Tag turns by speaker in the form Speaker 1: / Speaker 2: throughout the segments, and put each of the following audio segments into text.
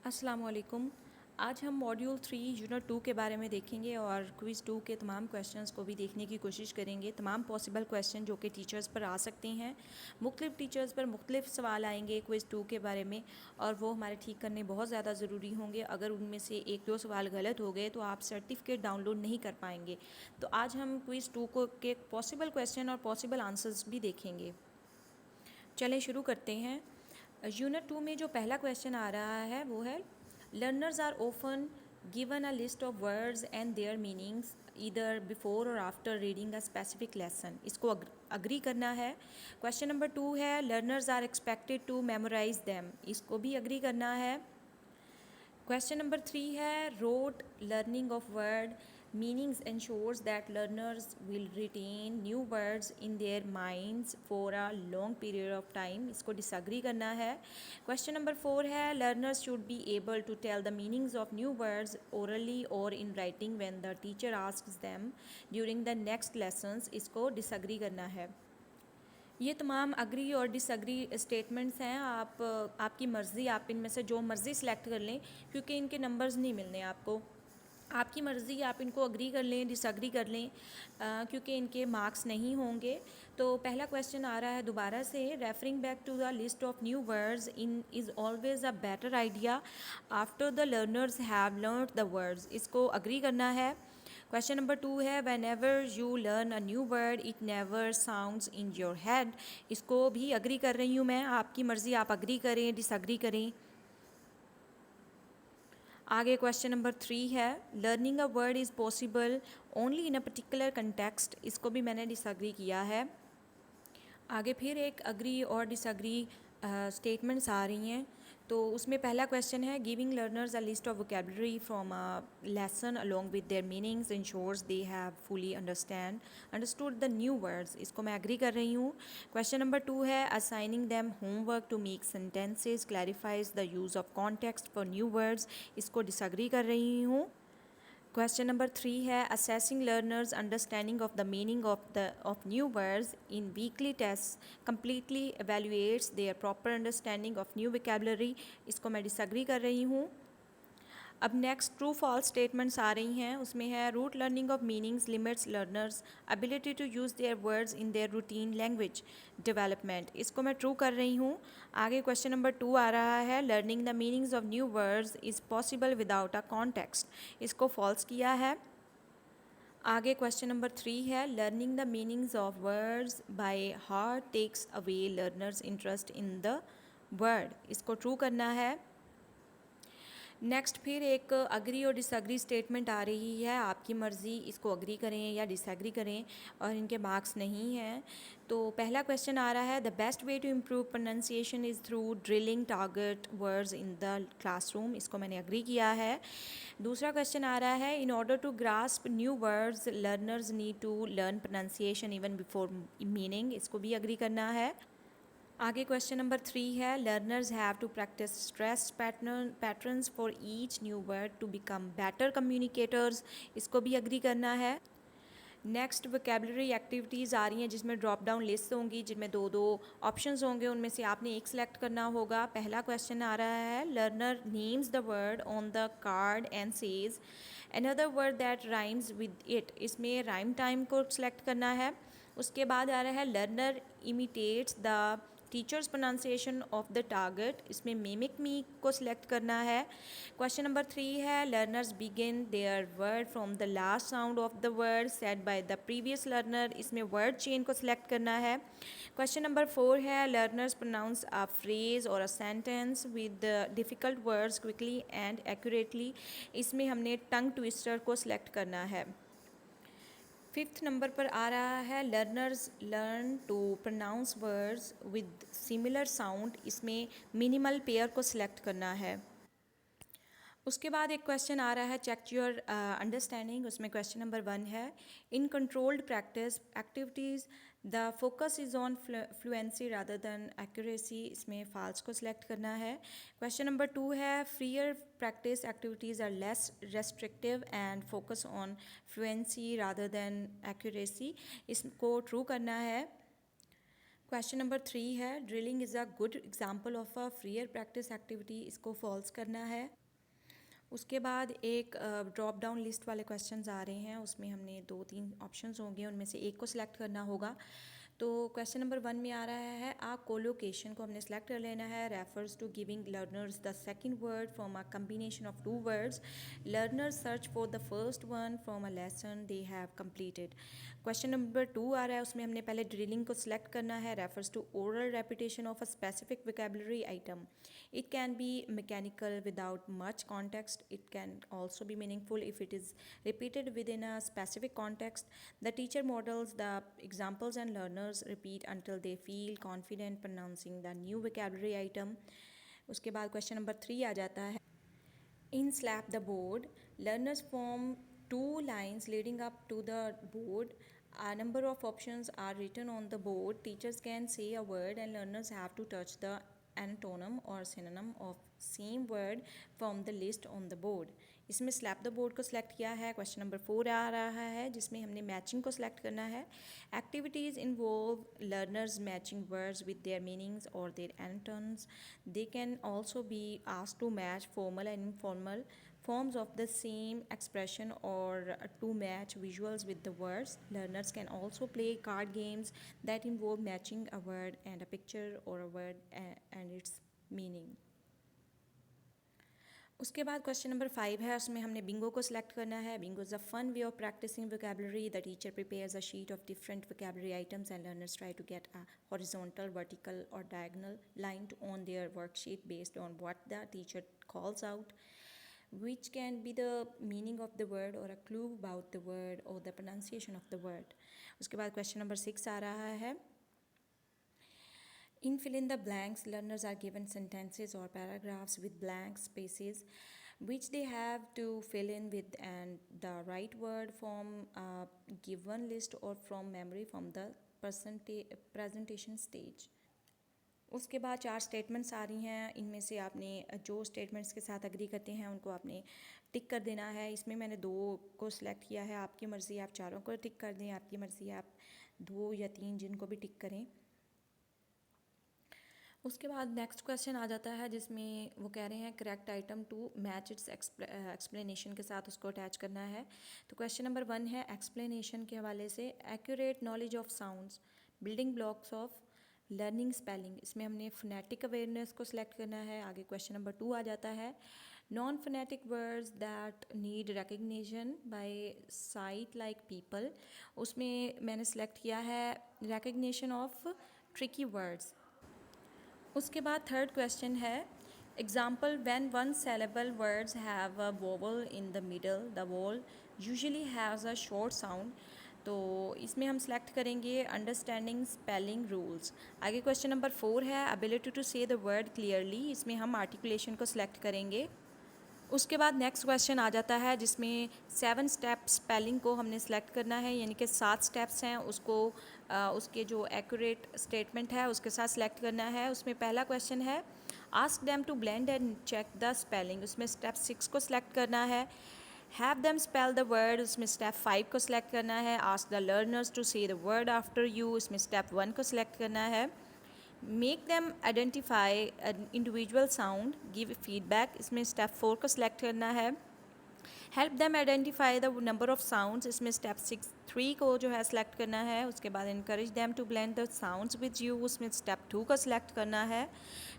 Speaker 1: अस्सलाम वालेकुम। आज हम मॉड्यूल 3 यूनिट 2 के बारे में देखेंगे और क्विज़ 2 के तमाम क्वेश्चंस को भी देखने की कोशिश करेंगे। तमाम पॉसिबल क्वेश्चन जो कि टीचर्स पर आ सकते हैं, मुख्तलिफ टीचर्स पर मुख्तलिफ सवाल आएंगे क्विज़ 2 के बारे में, और वो हमारे ठीक करने बहुत ज़्यादा ज़रूरी होंगे। अगर उनमें से एक दो सवाल गलत हो गए तो आप सर्टिफिकेट डाउनलोड नहीं कर पाएंगे। तो आज हम क्विज़ 2 को के पॉसिबल क्वेश्चन और पॉसिबल आंसर्स भी देखेंगे। चलें शुरू करते हैं। यूनिट 2 में जो पहला क्वेश्चन आ रहा है वो है, learners are often given a list of words and their meanings either before or after reading a specific lesson. इसको अग्री करना है। क्वेश्चन नंबर 2 है, learners are expected to memorise them. इसको भी अग्री करना है। क्वेश्चन नंबर 3 है, rote learning of word meanings ensures that learners will retain new words in their minds for a long period of time। इसको disagree करना है। Question number 4 है, learners should be able to tell the meanings of new words orally or in writing when the teacher asks them during the next lessons। इसको disagree करना है। ये तमाम agree और डिसएग्री स्टेटमेंट्स हैं। आपकी मर्ज़ी, आप इनमें से जो मर्ज़ी सिलेक्ट कर लें, क्योंकि इनके नंबर्स नहीं मिलने आपको। आपकी मर्ज़ी, आप इनको अग्री कर लें, डिसएग्री कर लें, क्योंकि इनके मार्क्स नहीं होंगे। तो पहला क्वेश्चन आ रहा है दोबारा से, referring back to the list of new words in is always a better idea after the learners have learned the words. इसको अग्री करना है। क्वेश्चन नंबर 2 है, whenever you learn a new word it never sounds in your head. इसको भी agree कर रही हूँ मैं। आपकी मर्ज़ी, आप अग्री करें, डिसएग्री करें। आगे क्वेश्चन नंबर 3 है, learning a word is possible only in a particular context. इसको भी मैंने डिसएग्री किया है। आगे फिर एक अग्री और डिसएग्री स्टेटमेंट्स आ रही हैं। तो उसमें पहला क्वेश्चन है, giving learners a list of vocabulary from a lesson along with their meanings ensures they have fully understood the new words. इसको मैं एग्री कर रही हूँ। क्वेश्चन नंबर 2 है, assigning them homework to make sentences clarifies the use of context for new words. इसको disagree कर रही हूँ। क्वेश्चन नंबर 3 है, assessing learners understanding of the meaning of new words in weekly test completely evaluates their proper understanding of new vocabulary. इसको मैं disagree कर रही हूँ। अब नेक्स्ट ट्रू फॉल्स स्टेटमेंट्स आ रही हैं। उसमें है, rote learning of meanings limits learners ability to use their words in their routine language development. इसको मैं ट्रू कर रही हूँ। आगे क्वेश्चन नंबर 2 आ रहा है, learning the meanings of new words is possible without a context. इसको फॉल्स किया है। आगे क्वेश्चन नंबर 3 है, learning the meanings of words by heart takes away learners' interest in the word. इसको ट्रू करना है। नेक्स्ट फिर एक अग्री और डिसएग्री स्टेटमेंट आ रही है। आपकी मर्ज़ी, इसको अग्री करें या डिसएग्री करें, और इनके मार्क्स नहीं हैं। तो पहला क्वेश्चन आ रहा है, the best way to improve pronunciation is through drilling target words in the classroom. इसको मैंने अग्री किया है। दूसरा क्वेश्चन आ रहा है, in order to grasp new words learners need to learn pronunciation even before meaning. इसको भी अग्री करना है। आगे क्वेश्चन नंबर 3 है, learners have to practise stress patterns for each new word to become better communicators. इसको भी agree करना है। नेक्स्ट वोकेबलरी एक्टिविटीज़ आ रही हैं, जिसमें ड्रॉप डाउन लिस्ट होंगी, जिनमें दो दो ऑप्शंस होंगे, उनमें से आपने एक सिलेक्ट करना होगा। पहला क्वेश्चन आ रहा है, learner names the word on the card and says another word that rhymes with it. इसमें राइम टाइम को सिलेक्ट करना है। उसके बाद आ रहा है, learner imitates the teacher's pronunciation of the target. इसमें मिमिक मी को सिलेक्ट करना है। क्वेश्चन नंबर 3 है, learners begin their word from the last sound of the word said by the previous learner. इसमें वर्ड चेन को select करना है। Question number 4 है, लर्नर्स प्रोनाउंस अ फ्रेज और a sentence with difficult words quickly and accurately. इसमें हमने tongue twister को select करना है। 5th नंबर पर आ रहा है, learners learn to pronounce words with similar sound. इसमें मिनिमल पेयर को सिलेक्ट करना है। उसके बाद एक क्वेश्चन आ रहा है, चेक योर अंडरस्टैंडिंग। उसमें क्वेश्चन नंबर 1 है, in controlled practice activities the focus is on fluency rather than accuracy. इसमें फाल्स को सिलेक्ट करना है। क्वेश्चन नंबर 2 है, freer practice activities are less restrictive and focus on fluency rather than accuracy. इसको true करना है। Question number 3 है drilling is a good example of a freer practice activity, इसको फॉल्स करना है। उसके बाद एक ड्रॉप डाउन लिस्ट वाले क्वेश्चंस आ रहे हैं, उसमें हमने 2-3 ऑप्शंस होंगे, उनमें से एक को सिलेक्ट करना होगा। तो क्वेश्चन नंबर 1 में आ रहा है आ कोलोकेशन को हमने सेलेक्ट कर लेना है, refers to giving learners the second word from a combination of 2 words, learners search for the first one from a lesson they have completed. Question number 2 आ रहा है, उसमें हमने पहले ड्रिलिंग को सिलेक्ट करना है, refers to oral repetition of a specific vocabulary item, it can be mechanical without much context, it can also be meaningful if it is repeated within a specific context. The teacher models the examples and learners repeat until they feel confident pronouncing the new vocabulary item. उसके बाद question number 3 आ जाता है in slap the board, learners form 2 lines leading up to the board. A number of options are written on the board. Teachers can say a word and learners have to touch the antonym or synonym of same word from the list on the board. इसमें slab the board को select किया है। Question number 4 आ रहा है जिसमें हमने matching को सिलेक्ट करना है। Activities involve learners matching words with their meanings और their antonyms. They can also be asked to match formal and informal forms of the same expression or to match visuals with the words. Learners can also play card games that involve matching a word and a picture or a word and its meaning. उसके बाद question number 5 है, उसमें हमने Bingo को select करना है। Bingo is a fun way of practising vocabulary. The teacher prepares a sheet of different vocabulary items and learners try to get a horizontal, vertical और diagonal line on their worksheet based on what the teacher calls out, which can be the meaning of the word or a clue about the word or the pronunciation of the word. उसके बाद question number 6 आ रहा है in fill in the blanks, learners are given sentences or paragraphs with blank spaces which they have to fill in with and the right word from a given list or from memory from the presentation stage. उसके बाद 4 statements आ रही हैं, इनमें से आपने जो statements के साथ अग्री करते हैं उनको आपने टिक कर देना है। इसमें मैंने 2 को सिलेक्ट किया है, आपकी मर्ज़ी आप चारों को टिक कर दें, आपकी मर्ज़ी आप 2 या 3 जिनको भी टिक करें। उसके बाद नेक्स्ट क्वेश्चन आ जाता है जिसमें वो कह रहे हैं correct item to match its explanation के साथ उसको अटैच करना है। तो क्वेश्चन नंबर 1 है एक्सप्लेनेशन के हवाले से accurate knowledge of sounds, building blocks of learning spelling, इसमें हमने फोनेटिक अवेयरनेस को सिलेक्ट करना है। आगे क्वेश्चन नंबर 2 आ जाता है non phonetic words that need recognition by sight like people, उसमें मैंने सेलेक्ट किया है रिकग्निशन ऑफ ट्रिकी वर्ड्स। उसके बाद थर्ड क्वेश्चन है example when one saleable words have a vowel in the middle, the vowel usually has a short sound. तो इसमें हम सेलेक्ट करेंगे अंडरस्टैंडिंग स्पेलिंग रूल्स। आगे क्वेश्चन नंबर 4 है ability to say the word clearly, इसमें हम articulation को select करेंगे। उसके बाद नेक्स्ट क्वेश्चन आ जाता है जिसमें 7 स्टेप स्पेलिंग को हमने सेलेक्ट करना है, यानी कि 7 स्टेप्स हैं, उसको उसके जो एक्यूरेट स्टेटमेंट है उसके साथ सेलेक्ट करना है। उसमें पहला क्वेश्चन है ask them to blend and check the spelling, उसमें स्टेप 6 को सिलेक्ट करना है। Have them spell the word, उसमें स्टेप 5 को सिलेक्ट करना है। Ask the learners to say the word after you, इसमें स्टेप 1 को सिलेक्ट करना है। Make them identify individual sound, give feedback, इसमें स्टेप 4 को सिलेक्ट करना है। Help them identify the number of sounds, इसमें स्टेप 3 को जो है सिलेक्ट करना है। उसके बाद encourage them to blend the sounds with you, उसमें स्टेप 2 को सिलेक्ट करना है।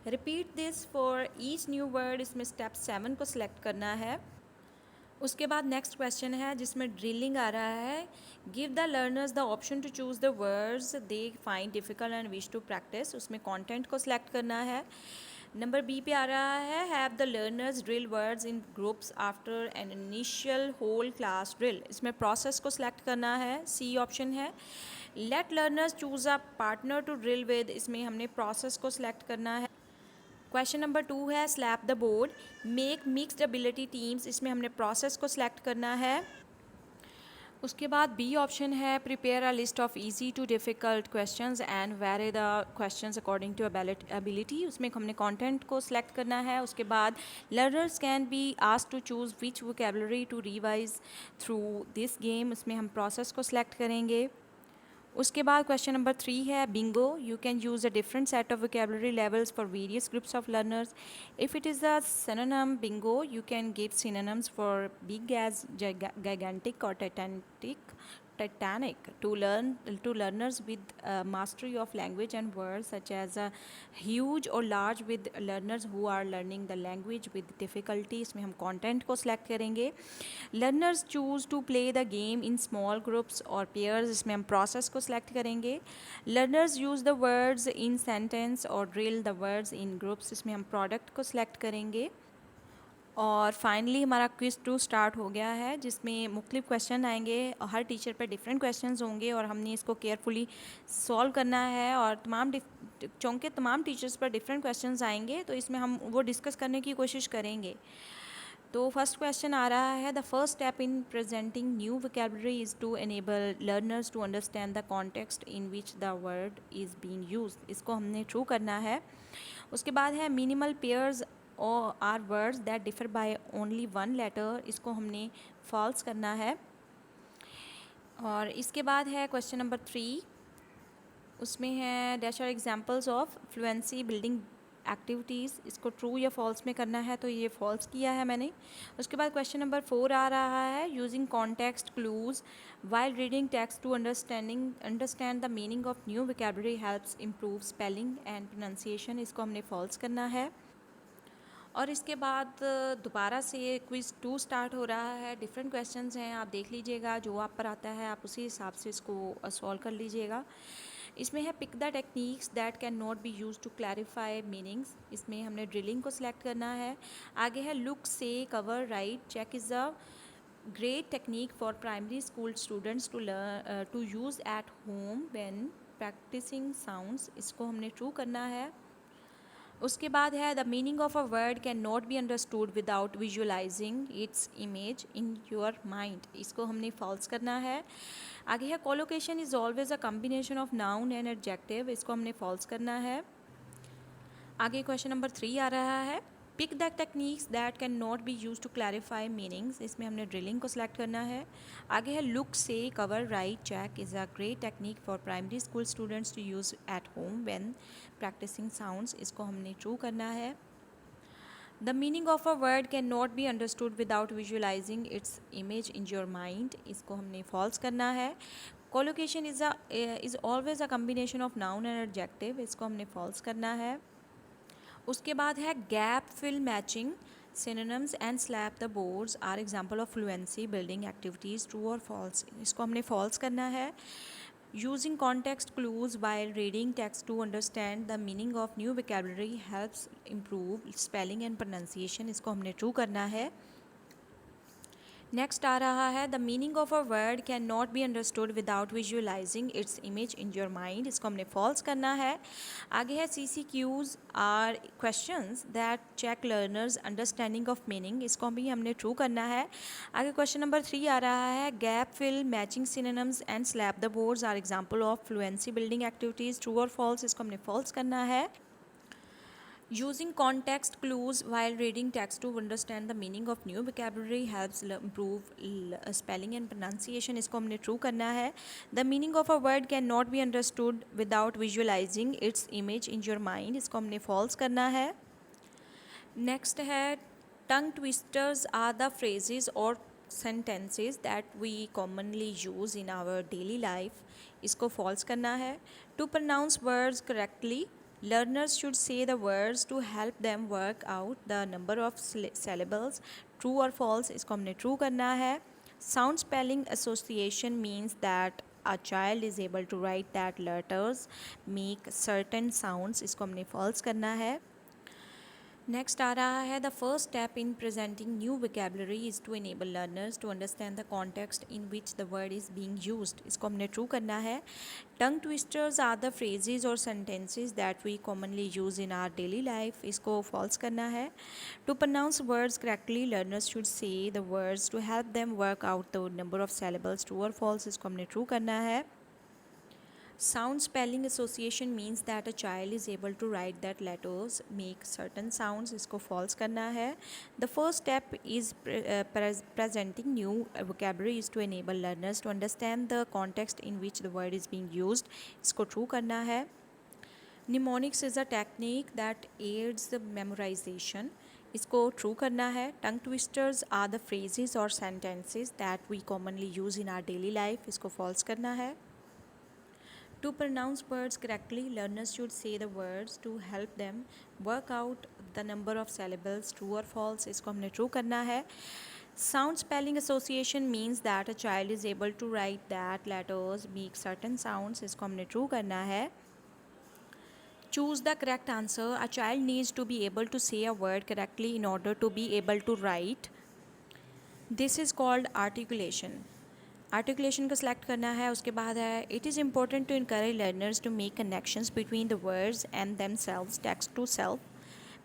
Speaker 1: Repeat this for each new word, इसमें स्टेप 7 को सिलेक्ट करना है। उसके बाद नेक्स्ट क्वेश्चन है जिसमें ड्रिलिंग आ रहा है give the learners the option to choose the words they find difficult and wish to practise, उसमें कंटेंट को सिलेक्ट करना है। नंबर बी पे आ रहा है have the learners drill words in groups after an initial whole class drill, इसमें process को सिलेक्ट करना है, सी ऑप्शन है। Let learners choose a partner to drill with, इसमें हमने प्रोसेस को सिलेक्ट करना है। क्वेश्चन नंबर 2 है slap the board, make mixed ability teams, इसमें हमने प्रोसेस को सिलेक्ट करना है। उसके बाद बी ऑप्शन है prepare a list of easy to difficult questions and vary the questions according to ability, उसमें हमने कंटेंट को सिलेक्ट करना है। उसके बाद learners can be asked to choose which vocabulary to revise through this game, उसमें हम प्रोसेस को सिलेक्ट करेंगे। उसके बाद क्वेश्चन नंबर 3 है Bingo. You can use a different set of vocabulary levels for various groups of learners. If it is a synonym bingo, you can give synonyms for big as gigantic or titanic to learners with mastery of language and words, such as huge or large with learners who are learning the language with difficulty. इसमें हम content को select करेंगे. Learners choose to play the game in small groups or pairs. इसमें हम process को select करेंगे. Learners use the words in sentence or drill the words in groups. इसमें हम product को select करेंगे. और फाइनली हमारा क्विज़ 2 स्टार्ट हो गया है, जिसमें मुख्तलिफ क्वेश्चन आएंगे और हर टीचर पर डिफरेंट क्वेश्चंस होंगे और हमने इसको केयरफुली सॉल्व करना है. और चूँकि तमाम टीचर्स पर डिफरेंट क्वेश्चंस आएंगे तो इसमें हम वो डिस्कस करने की कोशिश करेंगे. तो फर्स्ट क्वेश्चन आ रहा है, the first step in presenting new vocabulary is to enable learners to understand the context in which the word is being used. इसको हमने ट्रू करना है. उसके बाद है मिनिमल पेयर्स और are words that differ by only one letter. इसको हमने फॉल्स करना है. और इसके बाद है क्वेश्चन नंबर 3. उसमें है dash are examples of fluency building activities. इसको ट्रू या फॉल्स में करना है, तो ये फॉल्स किया है मैंने. उसके बाद क्वेश्चन नंबर 4 आ रहा है, using context clues while reading text to understand the meaning of new vocabulary helps improve spelling and pronunciation. इसको हमने फॉल्स करना है. और इसके बाद दोबारा से क्विज़ 2 स्टार्ट हो रहा है. डिफरेंट क्वेश्चंस हैं, आप देख लीजिएगा. जो आप पर आता है आप उसी हिसाब से इसको सॉल्व कर लीजिएगा. इसमें है pick the techniques that can not be use to clarify meanings. इसमें हमने ड्रिलिंग को सिलेक्ट करना है. आगे है look say cover write check is a great technique for primary school students to use at home when practising sounds. इसको हमने true करना है. उसके बाद है the meaning of a word can not be understood without visualising its image in your mind. इसको हमने false करना है. आगे है collocation is always a combination of noun and adjective. इसको हमने फॉल्स करना है. आगे क्वेश्चन नंबर 3 आ रहा है, pick the techniques that can not be use to clarify meanings. इसमें हमने ड्रिलिंग को सिलेक्ट करना है. आगे है look say cover write check is a great technique for primary school students to use at home when practising sounds. इसको हमने true करना है. The meaning of a word can not be understood without visualising its image in your mind. इसको हमने false करना है. Collocation is always a combination of noun and adjective. इसको हमने फॉल्स करना है. उसके बाद है gap fill matching synonyms and slap the boards are example of fluency building activities. true or false. इसको हमने false करना है. using context clues while reading text to understand the meaning of new vocabulary helps improve spelling and pronunciation. इसको हमने true करना है. Next आ रहा है the meaning of a word can not be understood without visualising its image in your mind. इसको हमने false करना है. आगे है CCQs are questions that check learners understanding of meaning. इसको भी हमने ट्रू करना है. आगे क्वेश्चन नंबर 3 आ रहा है gap fill matching synonyms and slap the boards are example of fluency building activities. True और फॉल्स. इसको हमने फॉल्स करना है. Using context clues while reading text to understand the meaning of new vocabulary helps improve spelling and pronunciation. इसको हमने true करना है. The meaning of a word cannot be understood without visualizing its image in your mind. इसको हमने false करना है. Next है tongue twisters are the phrases or sentences that we commonly use in our daily life. इसको false करना है. To pronounce words correctly, learners should say the words to help them work out the number of syllables. True or false. इसको हमने true करना है. Sound spelling association means that a child is able to write that letters make certain sounds. इसको हमने false करना है. Next आ रहा है the first step in presenting new vocabulary is to enable learners to understand the context in which the word is being used. इसको हमने true करना है. Tongue twisters are the phrases or sentences that we commonly use in our daily life. इसको false करना है. To pronounce words correctly learners should say the words to help them work out the number of syllables. True और false. इसको हमने true करना है. Sound spelling association means that a child is able to write that letters make certain sounds. इसको false करना है. The first step is presenting new vocabularies to enable learners to understand the context in which the word is being used. इसको true करना है. Mnemonics is a technique that aids the memorization. इसको true करना है. Tongue twisters are the phrases or sentences that we commonly use in our daily life. इसको false करना है. To pronounce words correctly, learners should say the words to help them work out the number of syllables. True or false? इसको हमने true करना है. Sound spelling association means that a child is able to write that letters make certain sounds. इसको हमने true करना है. Choose the correct answer. A child needs to be able to say a word correctly in order to be able to write. This is called articulation. Articulation को select करना है. उसके बाद है it is important to encourage learners to make connections between the words and themselves, text to self,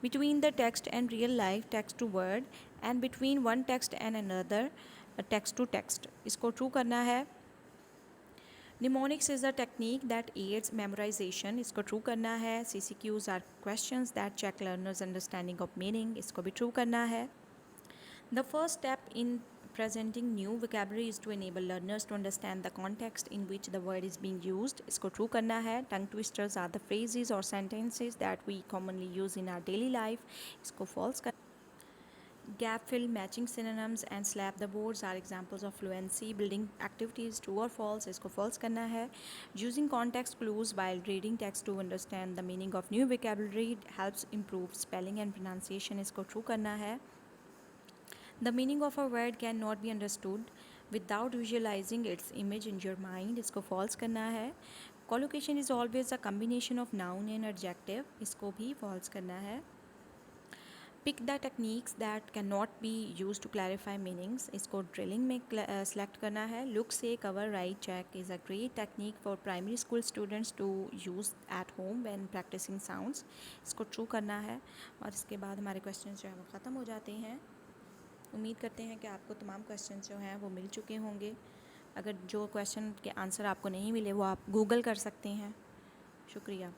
Speaker 1: between the text and real life, text to word, and between one text and another, text to text. इसको true करना है. Mnemonics is a technique that aids memorisation. इसको true करना है. CCQs are questions that check learners understanding of meaning. इसको भी true करना है. The first step in presenting new vocabulary is to enable learners to understand the context in which the word is being used. इसको true करना है. Tongue twisters are the phrases or sentences that we commonly use in our daily life. इसको false कर. Gap fill, matching synonyms and slap the boards are examples of fluency building activities. True or false? इसको false करना है. Using context clues while reading text to understand the meaning of new vocabulary helps improve spelling and pronunciation. इसको true करना है. The meaning of a word cannot be understood without visualizing its image in your mind. इसको false करना है. Collocation is always a combination of noun and adjective. इसको भी false करना है. Pick the techniques that cannot be used to clarify meanings. इसको drilling में select करना है. Look, say, cover, write, check is a great technique for primary school students to use at home when practicing sounds. इसको true करना है. और इसके बाद हमारे questions जो है वो ख़त्म हो जाते हैं. उम्मीद करते हैं कि आपको तमाम क्वेश्चन जो हैं वो मिल चुके होंगे. अगर जो क्वेश्चन के आंसर आपको नहीं मिले वो आप गूगल कर सकते हैं. शुक्रिया.